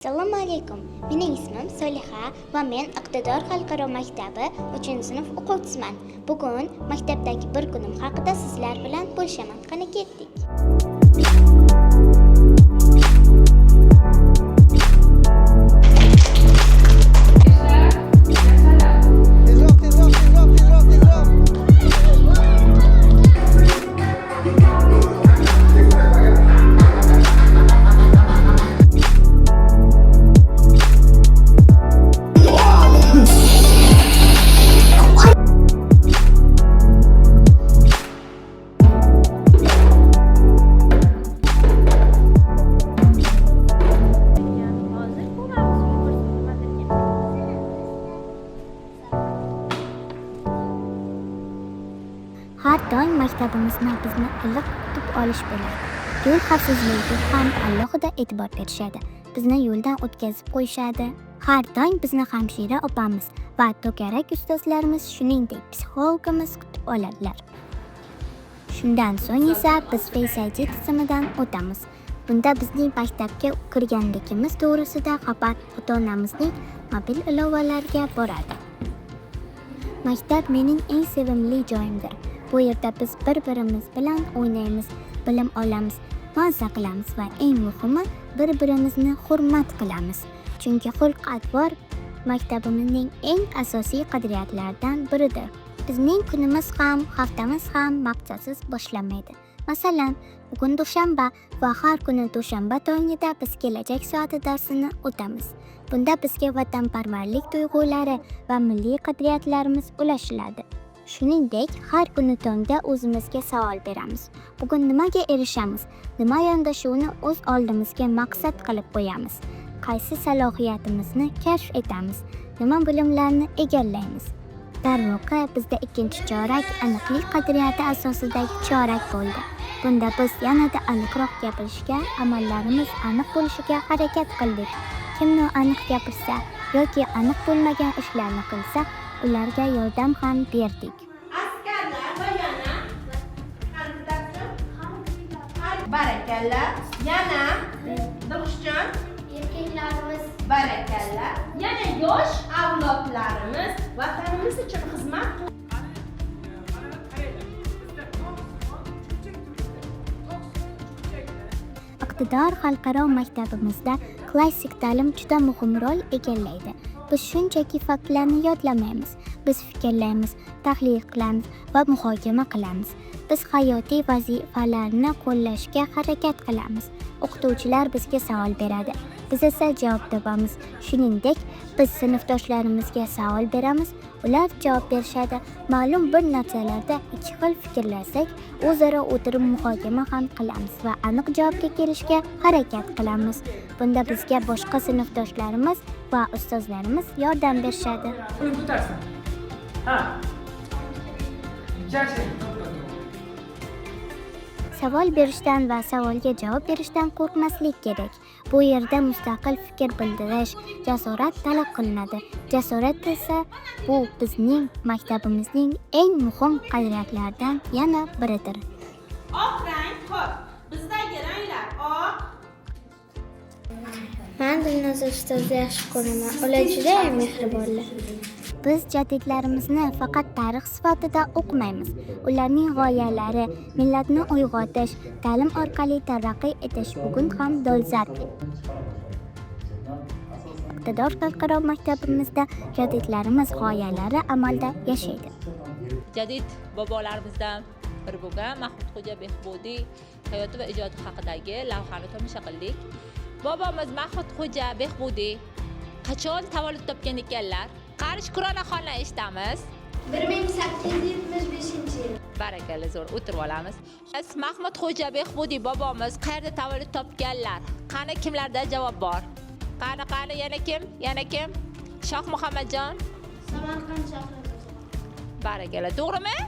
Assalomu alaykum. Mening ismim Soliha va men Iqtidor xalqaro maktabi 3-sinf o'quvchisiman. Bugun maktabdagi bir kunim haqida sizlar bilan bo'lishaman. Qani ketdik. Har doim maktabimizda bizni iliq kutib olish bo'ladi. Yo'l xavfsizligiga ham alohida e'tibor berishadi. Bizni yo'ldan o'tkazib qo'yishadi. Har doim bizni hamshira opamiz va to'garak ustozlarimiz, shuningdek psixologimiz kutib oladilar. Shundan so'ng esa biz Face ID tizimidan o'tamiz. Bunda bizning maktabga kirganligimiz to'g'risida xabar ota-onamizning mobil ilovalariga boradi. Maktab mening eng sevimli joyimdir. Bu yerda biz bir-birimiz bilan o'ynaymiz, bilim olamiz, mazza qilamiz va eng muhimi bir-birimizni hurmat qilamiz. Chunki xulq-atvor maktabimizning eng asosiy qadriyatlaridan biridir. Bizning kunimiz ham, haftamiz ham maqsadsiz boshlanmaydi. Masalan, bugun dushanba va har kuni dushanba tongida biz kelajak soati darsini o'tamiz. Bunda bizga vatanparvarlik tuyg'ulari va milliy qadriyatlarimiz ulashiladi. Shuningdek, har kuni tongda o'zimizga savol beramiz. Bugun nimaga erishamiz? Nima yondashuvni o'z oldimizga maqsad qilib qo'yamiz? Qaysi salohiyatimizni kashf etamiz? Nima bilimlarni egallaymiz? Darvoqe, bizda ikkinchi chorak aniqlik qadriyati asosidagi chorak bo'ldi. Bunda biz yanada aniqroq gapirishga, amallarimiz aniq bo'lishiga harakat qildik. Kim noaniq gapirsa yoki aniq bo'lmagan ishlarni qilsa, ularga yordam ham berdik. Askarlar va yana barakalla, yana Dilxushjon Erkaklarimiz barakalla, yana yosh avlodlarimiz vatanimiz uchun xizmat Iqtidor xalqaro maktabimizda klassik ta'lim juda muhim rol egallaydi. Biz shunchaki faktlarni yodlamaymiz, biz fikrlaymiz, tahlil qilamiz va muhokama qilamiz. Biz hayotiy vazifalarni qo'llashga harakat qilamiz. O'qituvchilar bizga savol beradi, biz esa javob topamiz. Shuningdek, biz sinfdoshlarimizga savol beramiz, ular javob berishadi. Ma'lum bir narsalarda ikki xil fikrlasak, o'zaro o'tirib muhokama ham qilamiz va aniq javobga kelishga harakat qilamiz. Bunda bizga boshqa sinfdoshlarimiz va ustozlarimiz yordam berishadi. Uni tutarsan. Ha. Savol berishdan va savolga javob berishdan qo'rqmaslik kerak. Bu yerda mustaqil fikr bildirish, jasorat talab qilinadi. Jasorat esa bu bizning maktabimizning eng muhim qadriyatlaridan yana biridir. oq rang xo'p. Bizdagi ranglar oq. Men Dilnoza ustozni yaxshi ko'raman. Ular juda mehribonlar. Biz jadidlarimizni faqat tarix sifatida o'qimaymiz. Ularning g'oyalari, millatni uyg'otish, ta'lim orqali taraqqiy etish bugun ham dolzarb. Iqtidor xalqaro maktabimizda jadidlarimiz g'oyalari amalda yashaydi. Jadid bobolarimizdan biri bo'lgan Mahmudxo'ja Behbudiy hayoti va ijodi haqidagi lavhani tomosha qildik. Bobomiz Mahmudxo'ja Behbudiy qachon tavallud topgan ekanlar? Qari Shukronaxonni eshitamiz. 1875-yil. Barakalla, zo'r, o'tirib olamiz. Mahmudxo'ja Behbudiy bobomiz qayerda tavallud topganlar? Qani kimlarda javob bor? Qani, yana kim? Yana kim? Shoh Muhammadjon? Samarqand shahrida. Barakalla, to'g'rimi?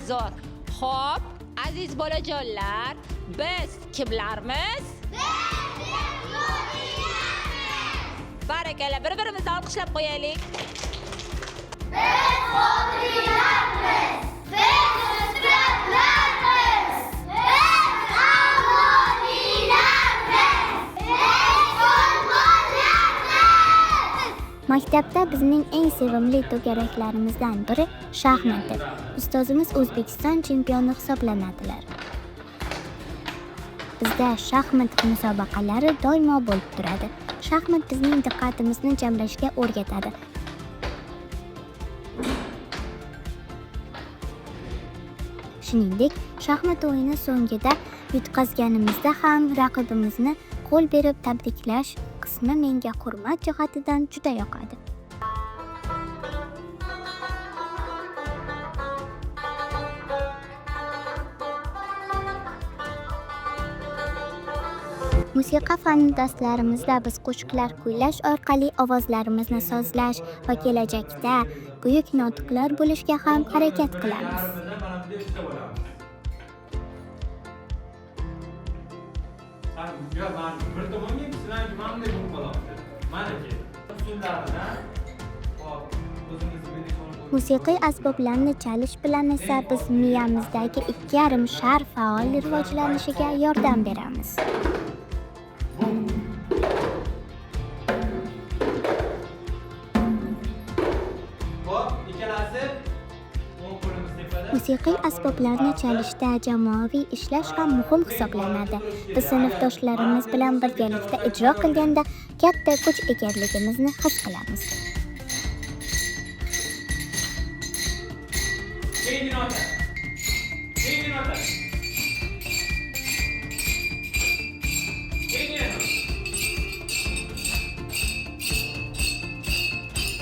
Zo'r. Xo'p, aziz bolajonlar, biz kimlarmiz? Barakalla, bir-birimizni olqishlab qo'yaylik. Biz o'qiyapmiz. Biz ustozlarmiz. Biz avlodiylarmiz. Biz Maktabda bizning eng sevimli to'garaklarimizdan biri shaxmatdir. Ustozimiz O'zbekiston chempioni hisoblanadilar. Bizda shaxmat musobaqalari doimo bo'lib turadi. Shaxmat bizning diqqatimizni jamlashga o'rgatadi. Shuningdek, shaxmat o'yini so'ngida yutqazganimizda ham raqibimizni qo'l berib tabriklash qismi menga hurmat jihatidan juda yoqadi. Musiqa fani darslarimizda biz qo'shiqlar kuylash orqali ovozlarimizni sozlash va kelajakda buyuk notiqlar bo'lishga ham harakat qilamiz. Bir tomonga sizlarga mana bunday bo'lib qolyapti. Mana ke. Usullarini Musiqiy asboblarni chalish bilan esa biz miyamizdagi 2,5 shar faol rivojlanishiga yordam beramiz. Musiqiy asboblarni chalishda jamoaviy ishlash ham muhim hisoblanadi. Biz sinfdoshlarimiz bilan birgalikda ijro qilganda katta kuch egarligimizni his qilamiz.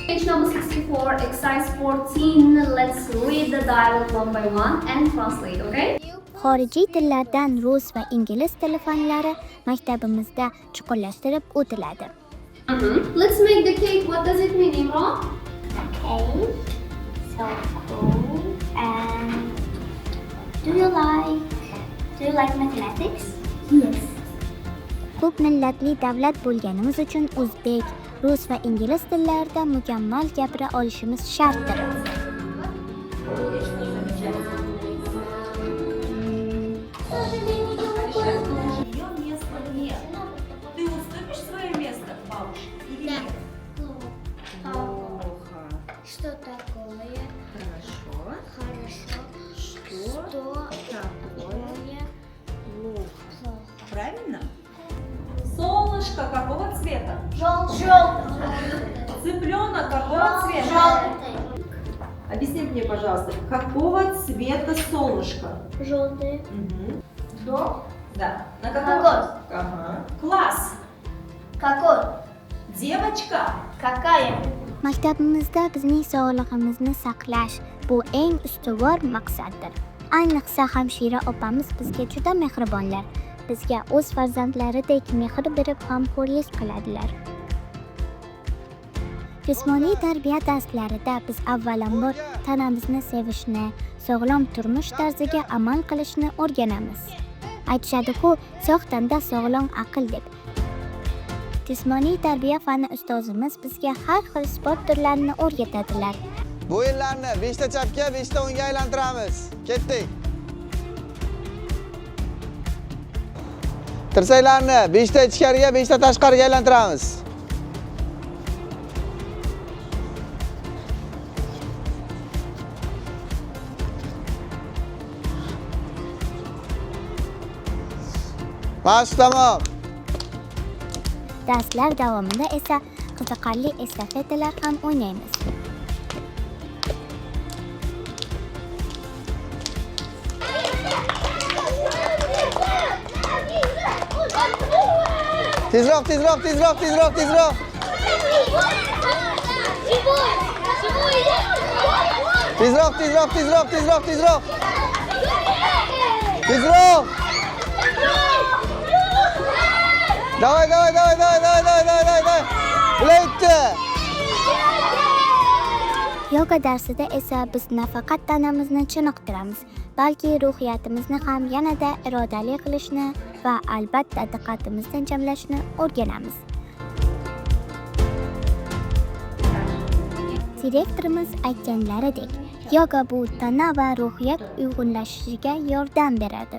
Page number 64, exercise 14. Let's read the dialogue one by one and translate, okay? Xorijiy tillardan rus va ingliz tili fanlari maktabimizda chuqurlashtirib o'tiladi. Let's make the cake. What does it mean, Imran? Okay, so cool. And do you like mathematics? Yes. Ko'p millatli davlat bo'lganimiz uchun o'zbek, rus va ingliz tillarida mukammal gapira olishimiz shartdir. Ты уступишь свое место бабушке или нет? Плохо. Что такое? Хорошо. Хорошо. Что такое? Плохо. Правильно? Солнышко какого цвета? Желтый. Цыпленок какого цвета? Желтый. Объясни мне, пожалуйста, какого цвета солнышко? Желтый. Да. На каком? Какой? Ага. Класс. Какой? Девочка. Какая? Maktabimizda bizning sog'lig'imizni saqlash bu eng ustuvor maqsaddir. Ayniqsa hamshira opamiz bizga juda mehribonlar. Bizga o'z farzandlaridek mehr berib g'amxo'rlik qiladilar. Jismoniy tarbiya darslarida biz avvalambor tanamizni sevishni, sog'lom turmush tarziga amal qilishni o'rganamiz. Aytishadi-ku, sog' tanda sog'lom aql deb. Jismoniy tarbiya fani ustozimiz bizga har xil sport turlarini o'rgatadilar. Bu o'yinlarni 5 ta chapga, 5 ta o'ngga aylantiramiz. Ketdik. Tirsaklarni 5 ta ichkariga, 5 ta tashqariga aylantiramiz. Mashq tamom. Darslar davomida esa qiziqarli estafetalar ham o'ynaymiz. Tezroq. Tezroq. Давай. Ulaydi. Yoga darsida esa biz nafaqat tanamizni chiniqtiramiz, balki ruhiyatimizni ham yanada irodali qilishni va albatta diqqatimizni jamlashni o'rganamiz. Direktorimiz aytganlaridek, yoga bu tana va ruhiyat uyg'unlashishiga yordam beradi.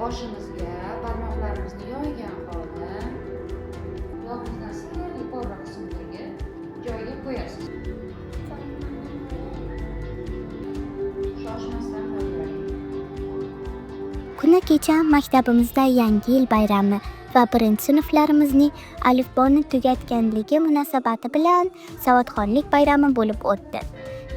boshimizga barmoqlarimizni yoygan holda quloqimizdan singari yuqoriroq qismdagi joyiga qo'yasiz. Shoshmasdan qo'ying. Kuni kecha maktabimizda yangi yil bayrami va birinchi sinflarimizning alifboni tugatganligi munosabati bilan savodxonlik bayrami bo'lib o'tdi.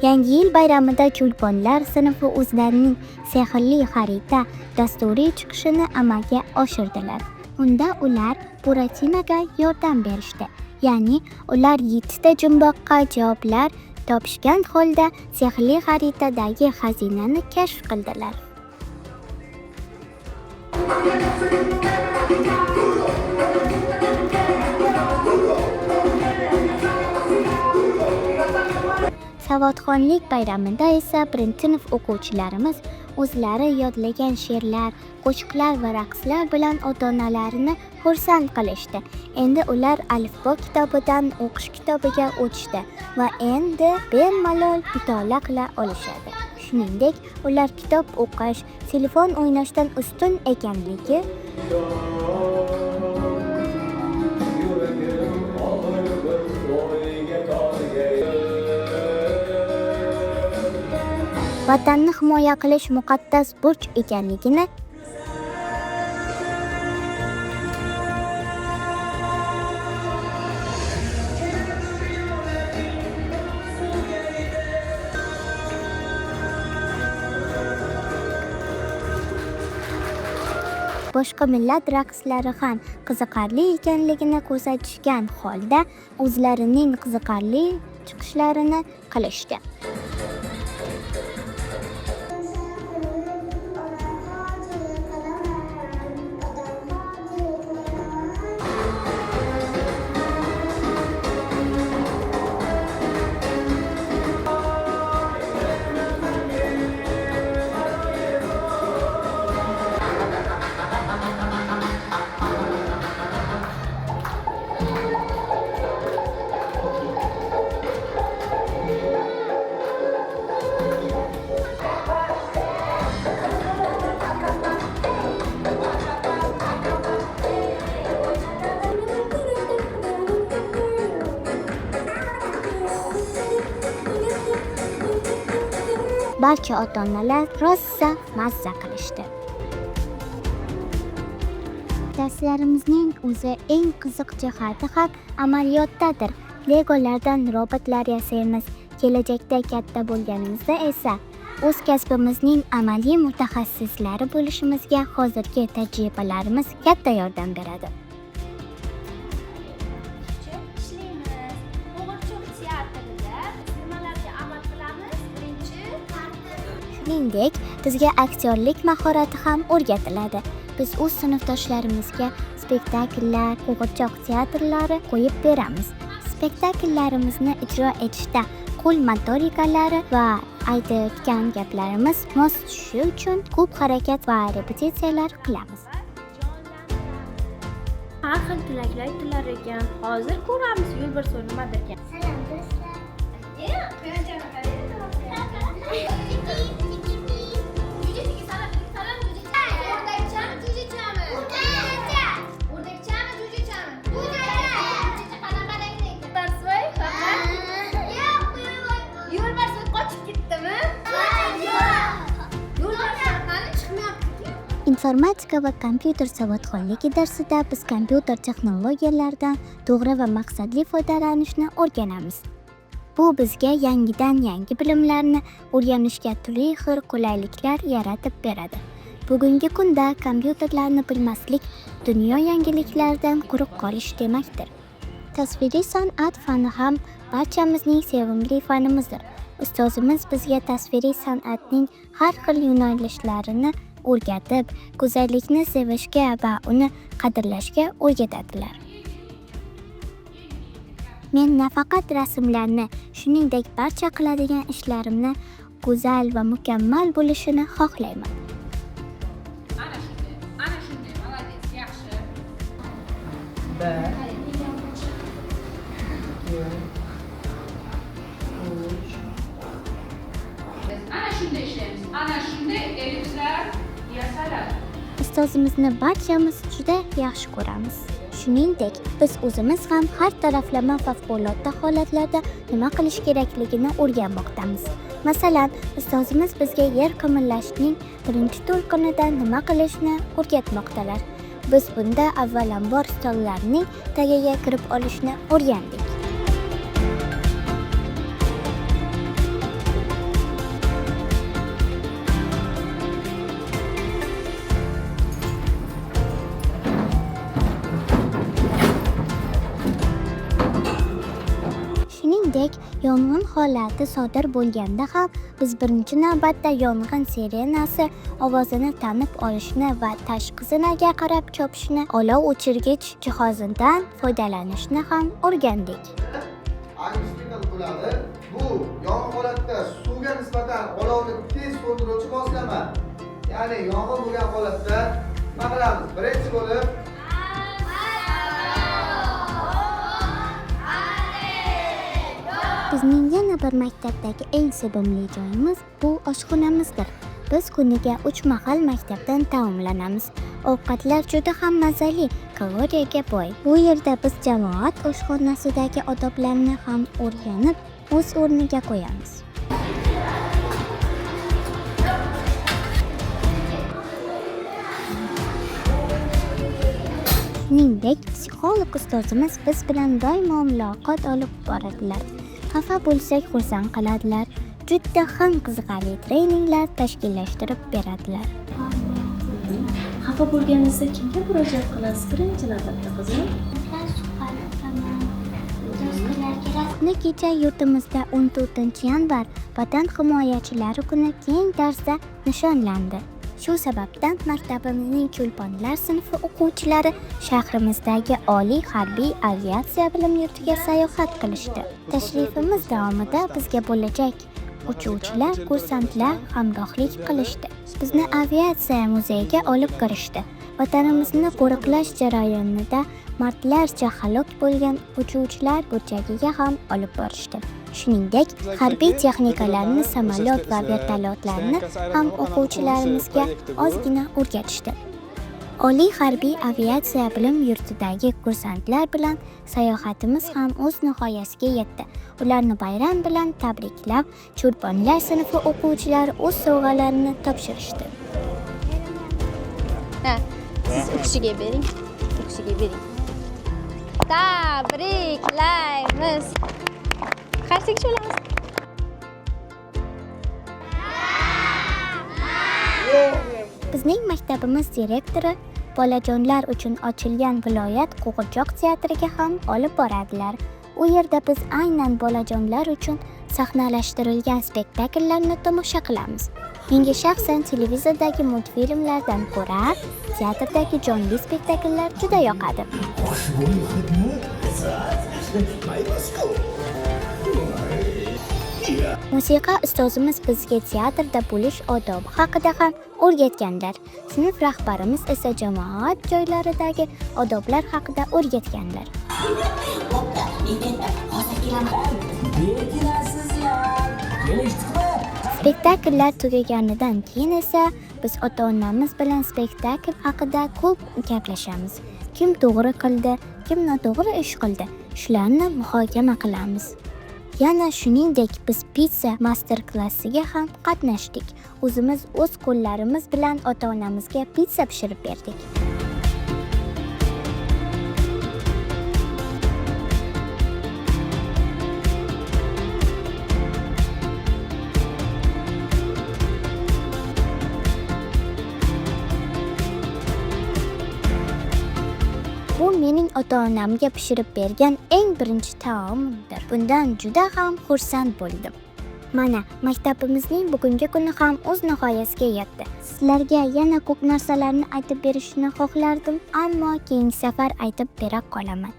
Yangi yil bayramida Chulponlar sinfi o'zlarining sehrli xarita dasturiy chiqishini amalga oshirdilar. Unda ular Buratinoga yordam berishdi. Ya'ni ular 7 ta jumboqqa javoblar topishgan holda sehrli xaritadagi xazinani kashf qildilar. Savodxonlik bayramida esa birinchi sinf o'quvchilarimiz o'zlari yodlagan she'rlar, qo'shiqlar va raqslar bilan ota-onalarini xursand qilishdi. Endi ular alifbo kitobidan o'qish kitobiga o'tishdi va endi bemalol mutolaa qila olishadi. Shuningdek, ular kitob o'qish, telefon o'ynashdan ustun ekanligi vatanni himoya qilish muqaddas burch ekanligini boshqa millat raqslari ham qiziqarli ekanligini ko'rsatishgan holda o'zlarining qiziqarli chiqishlarini qilishdi. Barcha ota-onalar rosa mazza qilishdi. Darslarimizning o'zi eng qiziq jihati ham amaliyotdadir. Legolardan robotlar yasaymiz. Kelajakda katta bo'lganimizda esa o'z kasbimizning amaliy mutaxassislari bo'lishimizga hozirgi tajribalarimiz katta yordam beradi. Shuningdek, bizga aktyorlik mahorati ham o'rgatiladi. Biz o'z sinfdoshlarimizga spektakllar, qo'g'irchoq teatrlari qo'yib beramiz. Spektakllarimizni ijro etishda qo'l motorikalari va aytayotgan gaplarimiz mos tushishi uchun ko'p harakat va repetitsiyalar qilamiz. Har xil tilaklar tilar ekan. Hozir ko'ramiz Yo'lbars nimadir ekan. Salom do'stlar. Informatika va kompyuter savodxonligi darsida biz kompyuter texnologiyalaridan to'g'ri va maqsadli foydalanishni o'rganamiz. Bu bizga yangidan yangi bilimlarni o'rganishga turli xil qulayliklar yaratib beradi. Bugungi kunda kompyuterlarni bilmaslik dunyo yangiliklaridan quruq qolish demakdir. Tasviriy san'at fani ham barchamizning sevimli fanimizdir. Ustozimiz bizga tasviriy san'atning har xil yo'nalishlarini o'rgatib, go'zallikni sevishga va uni qadrlashga o'rgatadilar. Men nafaqat rasmlarni, shuningdek barcha qiladigan ishlarimni go'zal va mukammal bo'lishini xohlayman. Ana shunday, молодец, yaxshi. Ana shunday ishlaymiz. Ana shunday ellipslar yasaladi. ustozimizni barchamiz juda yaxshi ko'ramiz. Shuningdek, biz o'zimiz ham har taraflama favqulodda holatlarda nima qilish kerakligini o'rganmoqdamiz. Masalan, ustozimiz bizga yer qimirlashining birinchi to'lqinida nima qilishni o'rgatmoqdalar. Biz bunda avvalambor stollarning tagiga kirib olishni o'rgandik. Shuningdek, yong'in holati sodir bo'lganda ham biz birinchi navbatda yong'in sirenasi ovozini tanib olishni va tashqi zinaga qarab chopishni, olov o'chirgich jihozidan foydalanishni ham o'rgandik. Angstlikal bo'ladi. Bu yong'in holatida suvga nisbatan olovni tez so'ndiruvchi moslama. Ya'ni yong'in bo'lgan holatda nima qilamiz? Birinchi bo'lib Bizning yana bir maktabdagi eng sevimli joyimiz bu oshxonamizdir. Biz kuniga 3 mahal maktabdan taomlanamiz. Ovqatlar juda ham mazali, kaloriyaga boy. Bu yerda biz jamoat oshxonasidagi odoblarni ham o'rganib, o'z o'rniga qo'yamiz. Shuningdek, psixolog ustozimiz biz bilan doimo muloqot olib boradilar. Xafa bo'lsak xursand qiladilar. Juda ham qiziqarli treninglar tashkillashtirib beradilar. Xafa bo'lganingizda kimga murojaat qilasiz birinchi navbatda qizim? Kuni kecha yurtimizda 14-yanvar Vatan himoyachilari kuni keng tarzda nishonlandi. Shu sababdan maktabimizning Cho'lponlar sinfi o'quvchilari shahrimizdagi Oliy harbiy aviatsiya bilim yurtiga sayohat qilishdi. Tashrifimiz davomida bizga bo'lajak uchuvchilar, kursantlar hamrohlik qilishdi. Bizni aviatsiya muzeyiga olib kirishdi. Vatanimizni qo'riqlash jarayonida martlarcha halok bo'lgan uchuvchilar burchagiga ham olib borishdi. Shuningdek, harbiy texnikalarni, samolyot va vertolyotlarni ham o'quvchilarimizga ozgina o'rgatishdi. Oliy harbiy aviatsiya bilim yurtidagi kursantlar bilan sayohatimiz ham o'z nihoyasiga yetdi. Ularni bayram bilan tabriklab, Cho'lponlar sinfi o'quvchilari o'z sovg'alarini topshirishdi. Siz u kishiga bering. Tabriklaymiz. Qarshıga olamiz. Bizning maktabimiz direktori bolajonlar uchun ochilgan viloyat qo'g'irchoq teatriga ham olib boradilar. U yerda biz aynan bolajonlar uchun sahnalashtirilgan spektakllarni tomosha qilamiz. Menga shaxsan televizordagi multfilmlardan ko'ra teatrdagi jonli spektakllar juda yoqadi. Musiqa ustozimiz bizga teatrda bo'lish odobi haqida ham o'rgatganlar. Sinf rahbarimiz esa jamoat joylaridagi odoblar haqida o'rgatganlar. Spektakllar tugaganidan keyin esa biz ota-onamiz bilan spektakl haqida ko'p gaplashamiz. Kim to'g'ri qildi, kim noto'g'ri ish qildi, shularni muhokama qilamiz. Yana shuningdek biz pizza master klassiga ham qatnashdik. O'zimiz o'z qo'llarimiz bilan ota-onamizga pizza pishirib berdik. Bu mening ota-onamga pishirib bergan eng birinchi taomimdir. Bundan juda ham xursand bo'ldim. Mana, maktabimizning bugungi kuni ham o'z nihoyasiga yetdi. Sizlarga yana ko'p narsalarni aytib berishni xohlardim, ammo keyingi safar aytib bera qolaman.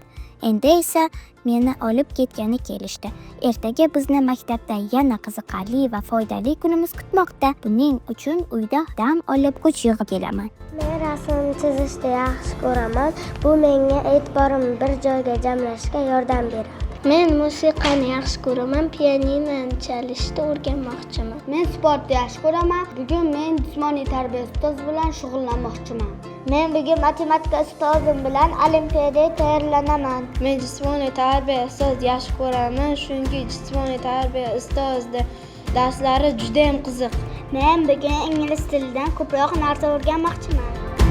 Endi esa meni olib ketgani kelishdi. Ertaga bizni maktabda yana qiziqarli va foydali kunimiz kutmoqda. Buning uchun uyda dam olib kuch yig'ib kelaman. Men rasm chizishni yaxshi ko'raman. Bu menga e'tiborimni bir joyga jamlashga yordam beradi. Men musiqani yaxshi ko'raman, pianinoni chalishni o'rganmoqchiman. Men sportni yaxshi ko'raman. Bugun men jismoniy tarbiya ustozi bilan shug'ullanmoqchiman. Men bugun matematika ustozim bilan olimpiadaga tayyorlanaman. Men jismoniy tarbiya ustozi yaxshi ko'raman, chunki jismoniy tarbiya ustozi darslari juda ham qiziq. Men bugun ingliz tilidan ko'proq narsa o'rganmoqchiman.